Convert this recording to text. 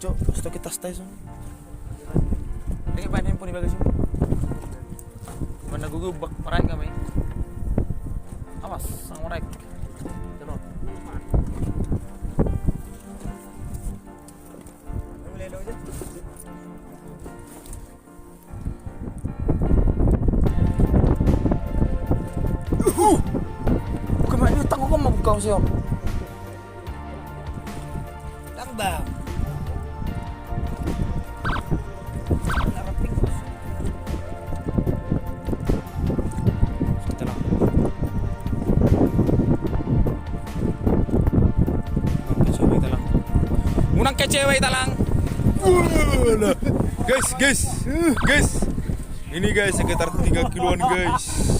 cok, stok kita stay so. Lagi main handphone di bagasi. Mana gugu bak parai kami. Awas, sang merek. Terus. Boleh lo aja. Kemana utang kok mau buka sih om? Tambang. Unang ke cewek talang. Guys. Ini guys sekitar 3 kiloan guys.